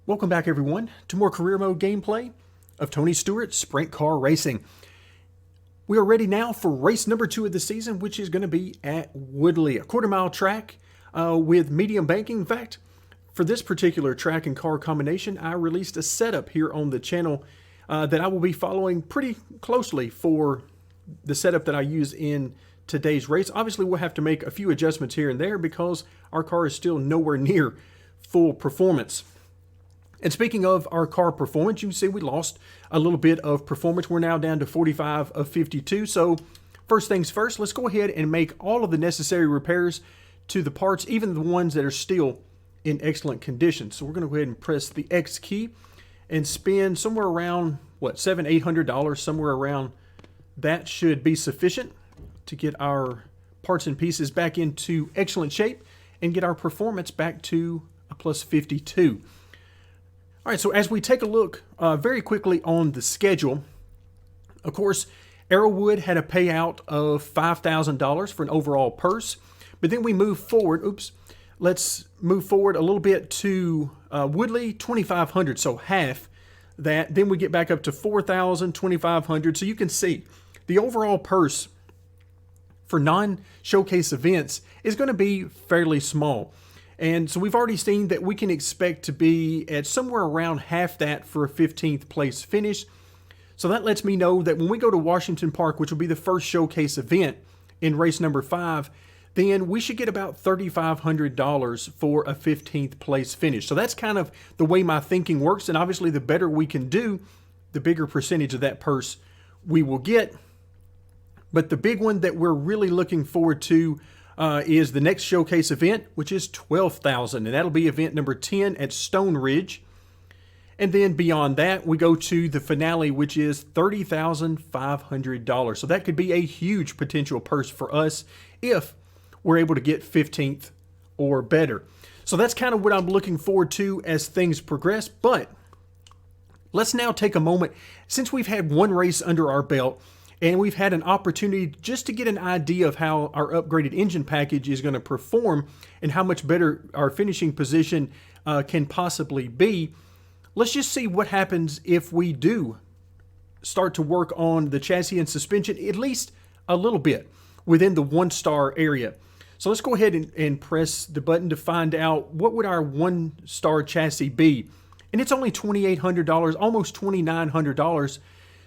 Welcome back, everyone, to more career mode gameplay of Tony Stewart Sprint Car Racing. We are ready now for race number 2 of the season, which is going to be at Woodley, a quarter-mile track with medium banking. In fact, for this particular track and car combination, I released a setup here on the channel that I will be following pretty closely for the setup that I use in today's race. Obviously, we'll have to make a few adjustments here and there because our car is still nowhere near full performance. And speaking of our car performance, you can see we lost a little bit of performance. We're now down to 45 of 52. So first things first, let's go ahead and make all of the necessary repairs to the parts, even the ones that are still in excellent condition. So we're going to go ahead and press the X key and spend somewhere around, what, $700-800, somewhere around that should be sufficient to get our parts and pieces back into excellent shape and get our performance back to a plus 52. All right, so as we take a look very quickly on the schedule, of course, Arrowwood had a payout of $5,000 for an overall purse, but then we move forward. Let's move forward a little bit to Woodley, $2,500, so half that. Then we get back up to $4,000, $2,500. So you can see the overall purse for non-showcase events is going to be fairly small. And so we've already seen that we can expect to be at somewhere around half that for a 15th place finish. So that lets me know that when we go to Washington Park, which will be the first showcase event in race number 5, then we should get about $3,500 for a 15th place finish. So that's kind of the way my thinking works. And obviously the better we can do, the bigger percentage of that purse we will get. But the big one that we're really looking forward to is the next showcase event, which is $12,000, and that'll be event number 10 at Stone Ridge. And then beyond that, we go to the finale, which is $30,500. So that could be a huge potential purse for us if we're able to get 15th or better. So that's kind of what I'm looking forward to as things progress. But let's now take a moment, since we've had one race under our belt, and we've had an opportunity just to get an idea of how our upgraded engine package is going to perform and how much better our finishing position can possibly be. Let's just see what happens if we do start to work on the chassis and suspension, at least a little bit, within the 1-star area. So let's go ahead and press the button to find out what would our 1-star chassis be. And it's only $2,800, almost $2,900.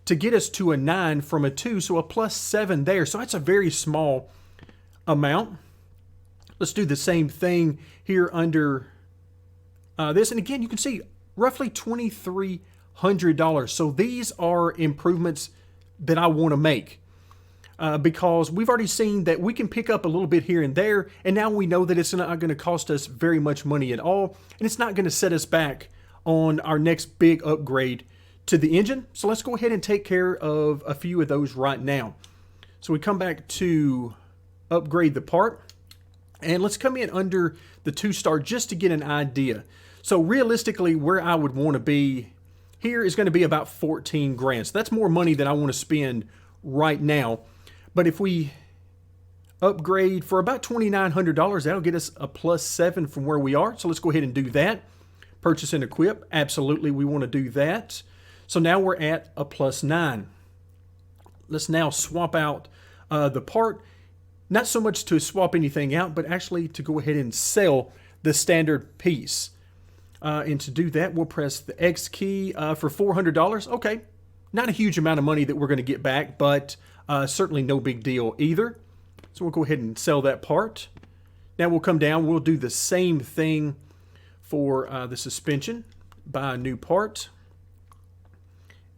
to get us to a 9 from a 2, so a plus 7 there. So that's a very small amount. Let's do the same thing here under this. And again, you can see roughly $2,300. So these are improvements that I want to make because we've already seen that we can pick up a little bit here and there. And now we know that it's not going to cost us very much money at all. And it's not going to set us back on our next big upgrade to the engine. So let's go ahead and take care of a few of those right now. So we come back to upgrade the part, and let's come in under the 2-star just to get an idea. So realistically, where I would want to be here is going to be about 14 grand. So that's more money than I want to spend right now. But if we upgrade for about $2,900, that'll get us a plus 7 from where we are. So let's go ahead and do that. Purchase and equip. Absolutely, we want to do that. So now we're at a plus 9. Let's now swap out the part. Not so much to swap anything out, but actually to go ahead and sell the standard piece. And to do that, we'll press the X key for $400. Okay, not a huge amount of money that we're going to get back, but certainly no big deal either. So we'll go ahead and sell that part. Now we'll come down. We'll do the same thing for the suspension. Buy a new part.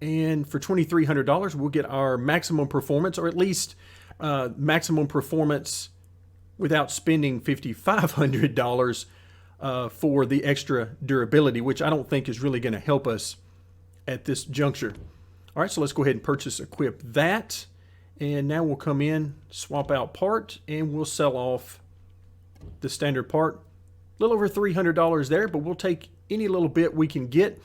And for $2,300, we'll get our maximum performance, or at least maximum performance without spending $5,500 for the extra durability, which I don't think is really going to help us at this juncture. All right, so let's go ahead and purchase, equip that. And now we'll come in, swap out part, and we'll sell off the standard part. A little over $300 there, but we'll take any little bit we can get.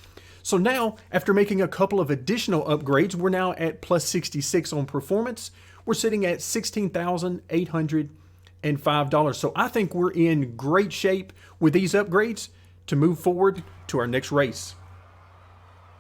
So now, after making a couple of additional upgrades, we're now at plus 66 on performance. We're sitting at $16,805. So I think we're in great shape with these upgrades to move forward to our next race.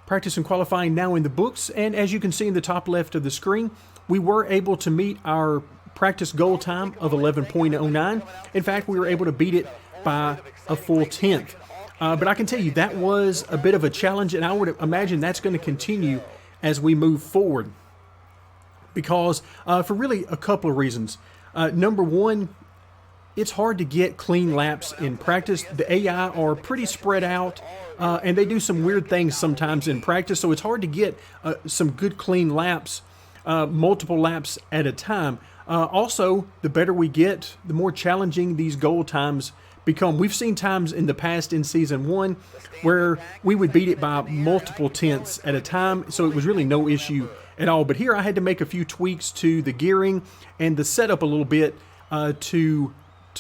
Practice and qualifying now in the books, and as you can see in the top left of the screen, we were able to meet our practice goal time of 11.09. In fact, we were able to beat it by a full tenth. But I can tell you that was a bit of a challenge, and I would imagine that's going to continue as we move forward, because for really a couple of reasons. Number one, it's hard to get clean laps in practice. The AI are pretty spread out, and they do some weird things sometimes in practice, so it's hard to get some good clean laps, multiple laps at a time. Also, the better we get, the more challenging these goal times become. We've seen times in the past in Season 1 where we would beat it by multiple tenths at a time, so it was really no issue at all. But here I had to make a few tweaks to the gearing and the setup a little bit to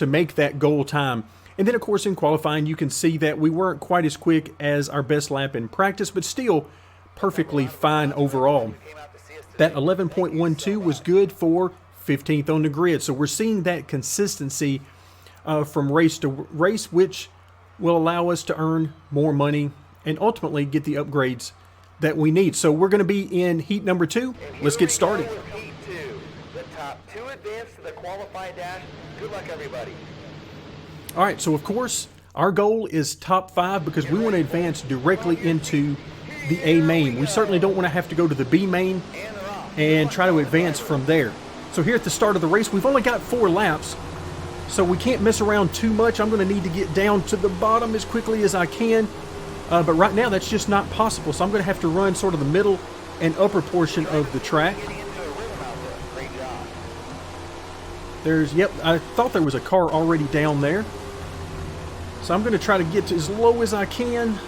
make that goal time. And then, of course, in qualifying, you can see that we weren't quite as quick as our best lap in practice, but still perfectly fine overall. That 11.12 was good for 15th on the grid. So we're seeing that consistency from race to race, which will allow us to earn more money and ultimately get the upgrades that we need. So we're going to be in heat number 2. Let's get started. Heat 2. The top 2 advance to the qualified dash. Good luck, everybody. All right, so of course, our goal is top 5 because we want to advance directly into the A main. We certainly don't want to have to go to the B main and try to advance from there. So here at the start of the race, we've only got 4 laps, so we can't mess around too much. I'm going to need to get down to the bottom as quickly as I can, but right now that's just not possible, so I'm going to have to run sort of the middle and upper portion of the track. Yep, I thought there was a car already down there. So I'm going to try to get to as low as I can.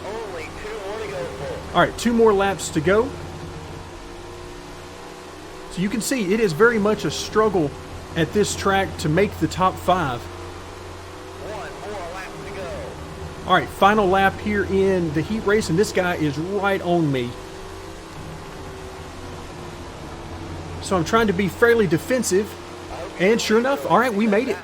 Only 2 more to go for. All right, 2 more laps to go. So you can see it is very much a struggle at this track to make the top 5. 1 more lap to go. All right, final lap here in the heat race, and this guy is right on me. So I'm trying to be fairly defensive, and sure enough, all right, we made it.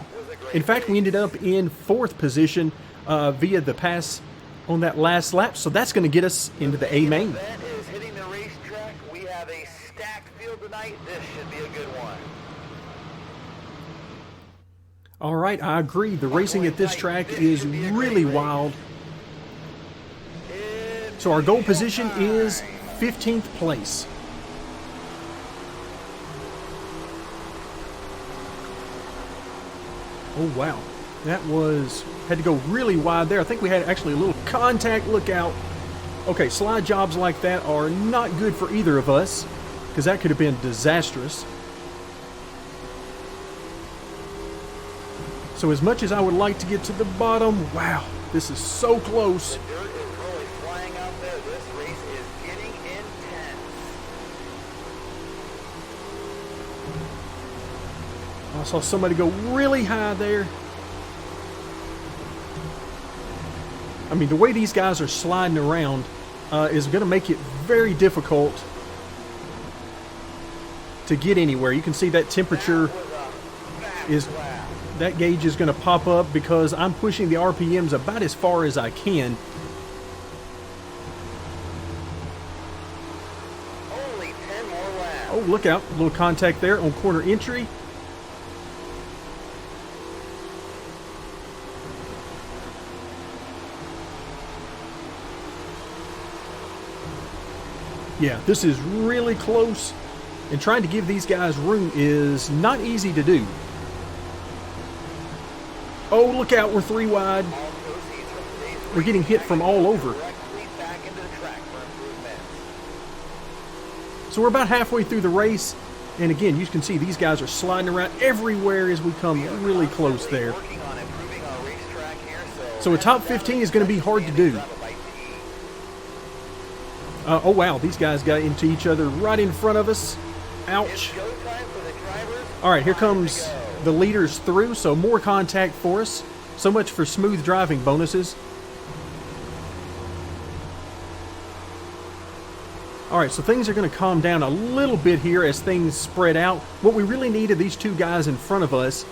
In fact, we ended up in 4th position via the pass on that last lap, so that's going to get us into the A main. That is hitting the racetrack. We have a stacked field tonight. This should be a good one. All right, I agree. The racing at this track is really wild. So our goal position is 15th place. Oh, wow. That had to go really wide there. I think we had actually a little contact. Look out. Okay, slide jobs like that are not good for either of us because that could have been disastrous. So as much as I would like to get to the bottom, wow, this is so close. The dirt is really flying out there. This race is getting intense. I saw somebody go really high there. I mean, the way these guys are sliding around is going to make it very difficult to get anywhere. You can see that temperature that gauge is going to pop up because I'm pushing the RPMs about as far as I can. Only 10 more laps. Oh, look out. A little contact there on corner entry. Yeah, this is really close, and trying to give these guys room is not easy to do. Oh, look out, we're 3 wide. We're getting hit from all over. So we're about halfway through the race, and again, you can see these guys are sliding around everywhere as we come really close there. So a top 15 is going to be hard to do. Oh, wow, these guys got into each other right in front of us. Ouch. All right, here comes the leaders through, so more contact for us. So much for smooth driving bonuses. All right, so things are going to calm down a little bit here as things spread out. What we really need are these 2 guys in front of us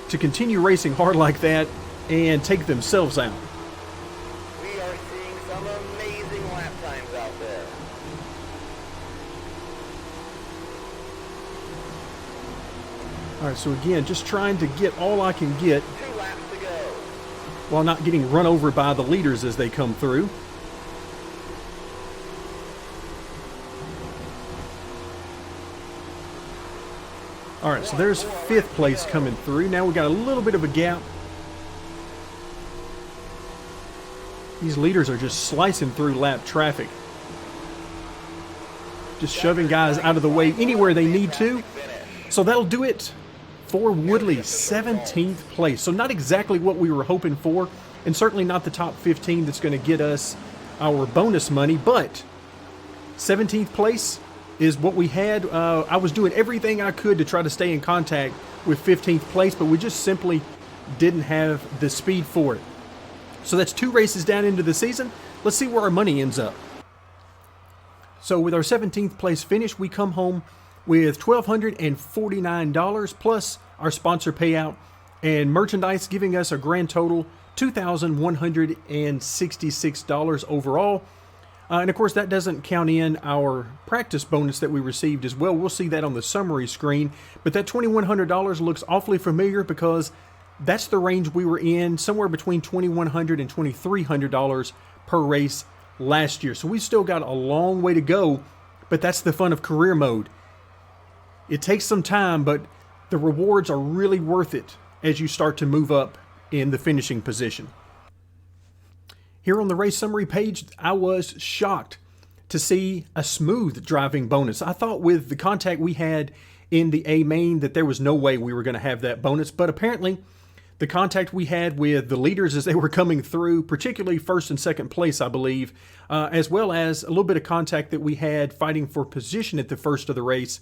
to continue racing hard like that and take themselves out. are seeing some amazing lap times out there. All right, so again, just trying to get all I can get 2 laps to go. while not getting run over by the leaders as they come through. All right, so there's 5th place coming through. Now we got a little bit of a gap. These leaders are just slicing through lap traffic. Just shoving guys out of the way anywhere they need to. So that'll do it for Woodley, 17th place. So not exactly what we were hoping for, and certainly not the top 15 that's going to get us our bonus money, but 17th place is what we had. I was doing everything I could to try to stay in contact with 15th place, but we just simply didn't have the speed for it. So that's 2 races down into the season. Let's see where our money ends up. So with our 17th place finish, we come home with $1,249 plus our sponsor payout and merchandise, giving us a grand total $2,166 overall. And of course, that doesn't count in our practice bonus that we received as well. We'll see that on the summary screen. But that $2,100 looks awfully familiar because that's the range we were in, somewhere between $2,100 and $2,300 per race last year. So we've still got a long way to go, but that's the fun of career mode. It takes some time, but the rewards are really worth it as you start to move up in the finishing position. Here on the race summary page, I was shocked to see a smooth driving bonus. I thought with the contact we had in the A main that there was no way we were going to have that bonus, but apparently the contact we had with the leaders as they were coming through, particularly 1st and 2nd place, I believe, as well as a little bit of contact that we had fighting for position at the first of the race,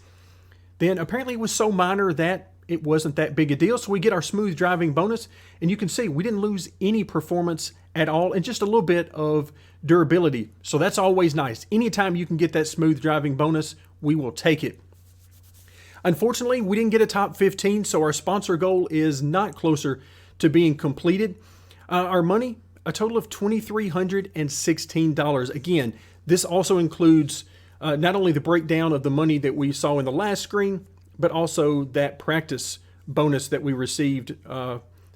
then apparently it was so minor that it wasn't that big a deal. So we get our smooth driving bonus, and you can see we didn't lose any performance at all and just a little bit of durability. So that's always nice. Anytime you can get that smooth driving bonus, we will take it. Unfortunately, we didn't get a top 15, so our sponsor goal is not closer to being completed. Our money, a total of $2,316. Again, this also includes not only the breakdown of the money that we saw in the last screen, but also that practice bonus that we received,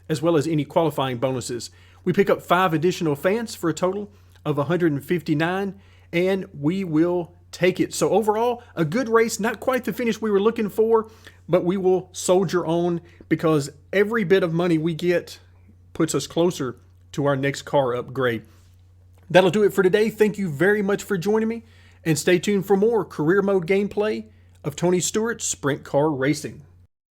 as well as any qualifying bonuses. We pick up 5 additional fans for a total of 159, and we will take it. So overall, a good race, not quite the finish we were looking for, but we will soldier on because every bit of money we get puts us closer to our next car upgrade. That'll do it for today. Thank you very much for joining me, and stay tuned for more career mode gameplay of Tony Stewart Sprint Car Racing.